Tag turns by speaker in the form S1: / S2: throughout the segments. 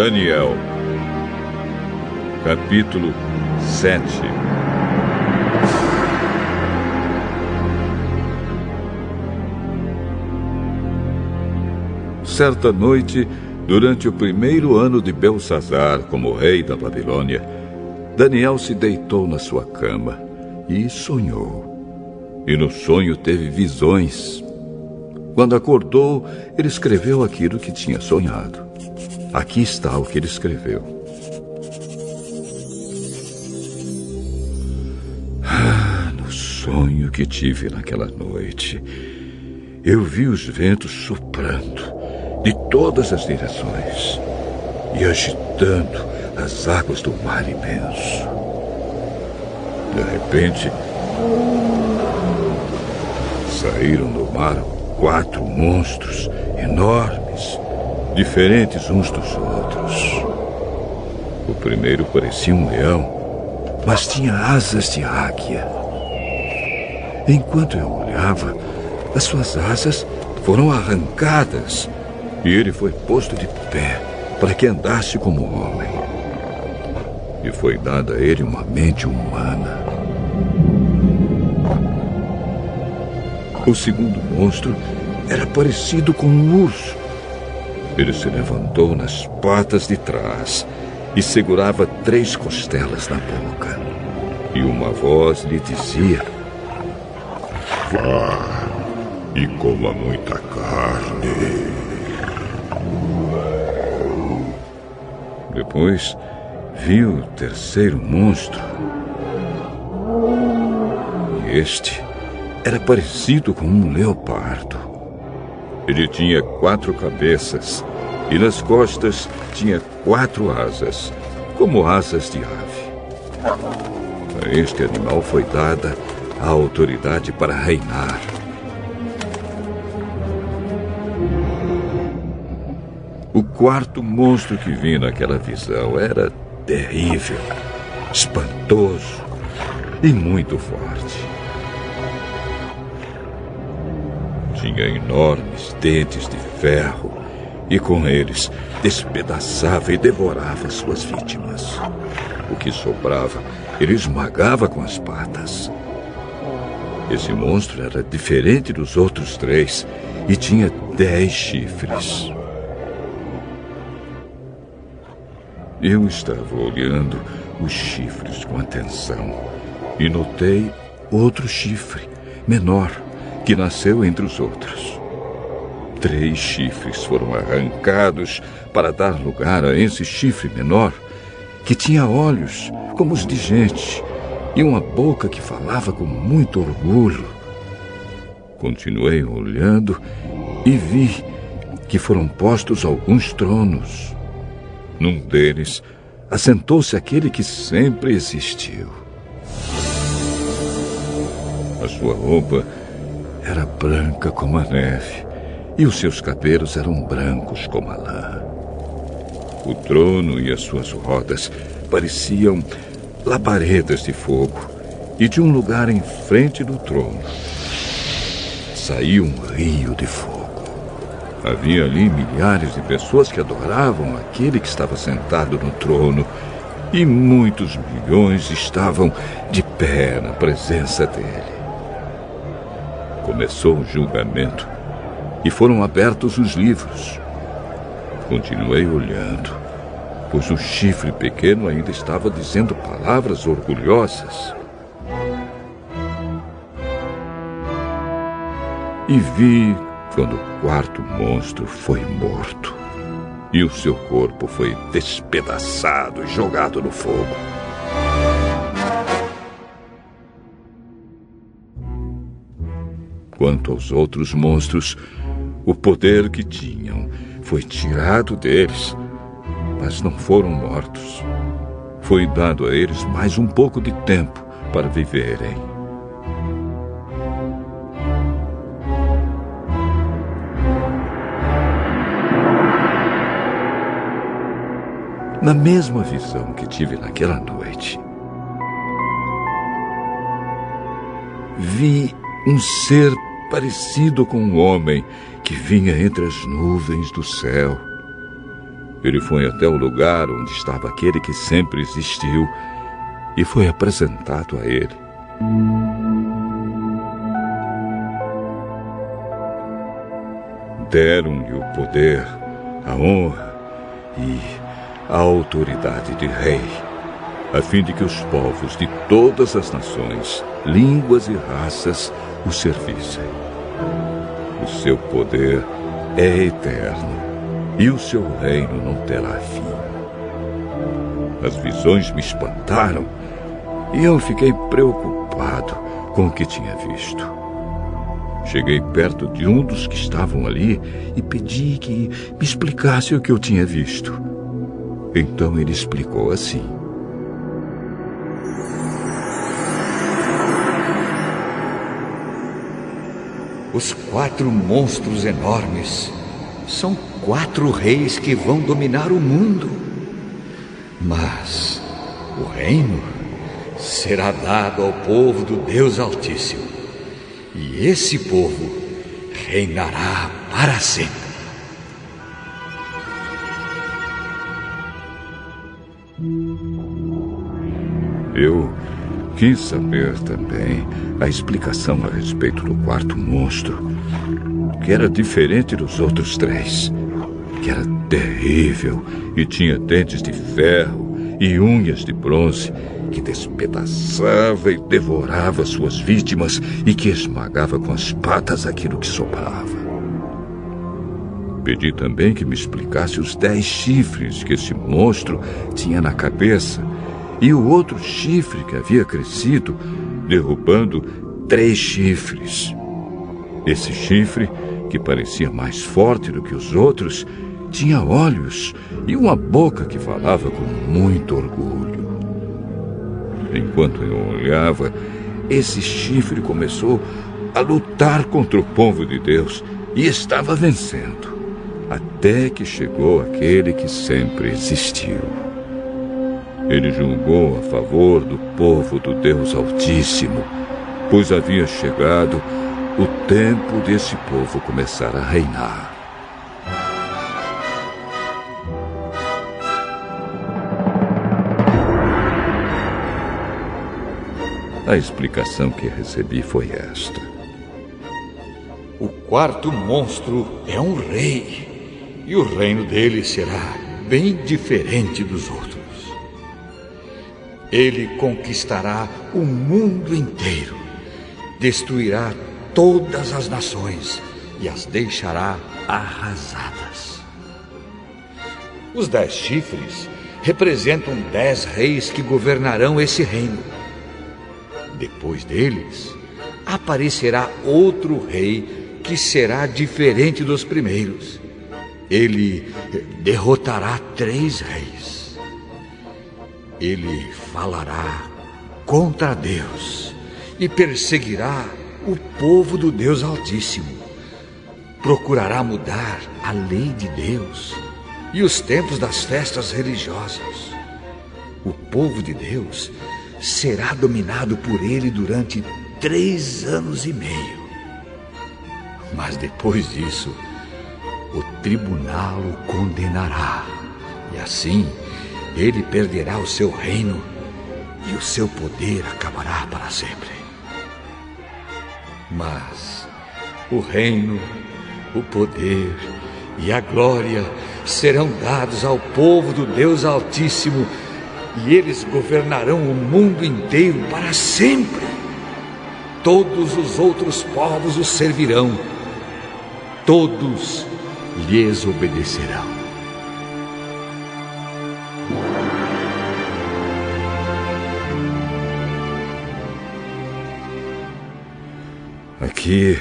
S1: Daniel, capítulo 7. Certa noite, durante o primeiro ano de Belsazar como rei da Babilônia, Daniel se deitou na sua cama e sonhou. E no sonho teve visões. Quando acordou, ele escreveu aquilo que tinha sonhado. Aqui está o que ele escreveu. No sonho que tive naquela noite, eu vi os ventos soprando de todas as direções e agitando as águas do mar imenso. De repente, saíram do mar 4 monstros enormes, diferentes uns dos outros. O primeiro parecia um leão, mas tinha asas de águia. Enquanto eu olhava, as suas asas foram arrancadas e ele foi posto de pé para que andasse como homem. E foi dada a ele uma mente humana. O segundo monstro era parecido com um urso. Ele se levantou nas patas de trás e segurava 3 costelas na boca. E uma voz lhe dizia: "Vá e coma muita carne." Depois, viu o terceiro monstro. E este era parecido com um leopardo. Ele tinha 4 cabeças e nas costas tinha 4 asas, como asas de ave. A este animal foi dada a autoridade para reinar. O quarto monstro que vi naquela visão era terrível, espantoso e muito forte. Tinha enormes dentes de ferro e com eles despedaçava e devorava suas vítimas. O que sobrava, ele esmagava com as patas. Esse monstro era diferente dos outros 3 e tinha 10 chifres. Eu estava olhando os chifres com atenção e notei outro chifre, menor, que nasceu entre os outros. 3 chifres foram arrancados para dar lugar a esse chifre menor, que tinha olhos como os de gente e uma boca que falava com muito orgulho. Continuei olhando e vi que foram postos alguns tronos. Num deles, assentou-se aquele que sempre existiu. A sua roupa era branca como a neve, e os seus cabelos eram brancos como a lã. O trono e as suas rodas pareciam labaredas de fogo, e de um lugar em frente do trono saía um rio de fogo. Havia ali milhares de pessoas que adoravam aquele que estava sentado no trono, e muitos milhões estavam de pé na presença dele. Começou o julgamento e foram abertos os livros. Continuei olhando, pois o chifre pequeno ainda estava dizendo palavras orgulhosas. E vi quando o quarto monstro foi morto e o seu corpo foi despedaçado e jogado no fogo. Quanto aos outros monstros, o poder que tinham foi tirado deles, mas não foram mortos. Foi dado a eles mais um pouco de tempo para viverem. Na mesma visão que tive naquela noite, vi um ser parecido com um homem que vinha entre as nuvens do céu. Ele foi até o lugar onde estava aquele que sempre existiu e foi apresentado a ele. Deram-lhe o poder, a honra e a autoridade de rei, a fim de que os povos de todas as nações, línguas e raças o servissem. O seu poder é eterno e o seu reino não terá fim. As visões me espantaram e eu fiquei preocupado com o que tinha visto. Cheguei perto de um dos que estavam ali e pedi que me explicasse o que eu tinha visto. Então ele explicou assim:
S2: os 4 monstros enormes são 4 reis que vão dominar o mundo. Mas o reino será dado ao povo do Deus Altíssimo. E esse povo reinará para sempre.
S1: Eu quis saber também a explicação a respeito do 4º monstro, que era diferente dos outros 3, que era terrível e tinha dentes de ferro e unhas de bronze, que despedaçava e devorava suas vítimas e que esmagava com as patas aquilo que sobrava. Pedi também que me explicasse os 10 chifres que esse monstro tinha na cabeça e o outro chifre que havia crescido, derrubando 3 chifres. Esse chifre, que parecia mais forte do que os outros, tinha olhos e uma boca que falava com muito orgulho. Enquanto eu olhava, esse chifre começou a lutar contra o povo de Deus e estava vencendo, até que chegou aquele que sempre existiu. Ele julgou a favor do povo do Deus Altíssimo, pois havia chegado o tempo desse povo começar a reinar. A explicação que recebi foi esta:
S2: o 4º monstro é um rei, e o reino dele será bem diferente dos outros. Ele conquistará o mundo inteiro, destruirá todas as nações e as deixará arrasadas. Os 10 chifres representam 10 reis que governarão esse reino. Depois deles, aparecerá outro rei que será diferente dos primeiros. Ele derrotará 3 reis. Ele falará contra Deus e perseguirá o povo do Deus Altíssimo. Procurará mudar a lei de Deus e os tempos das festas religiosas. O povo de Deus será dominado por ele durante 3 anos e meio. Mas depois disso, o tribunal o condenará. E assim, ele perderá o seu reino e o seu poder acabará para sempre. Mas o reino, o poder e a glória serão dados ao povo do Deus Altíssimo, e eles governarão o mundo inteiro para sempre. Todos os outros povos os servirão. Todos lhes obedecerão.
S1: Aqui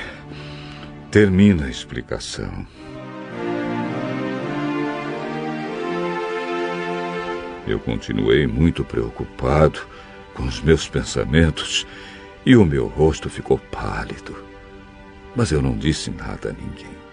S1: termina a explicação. Eu continuei muito preocupado com os meus pensamentos e o meu rosto ficou pálido. Mas eu não disse nada a ninguém.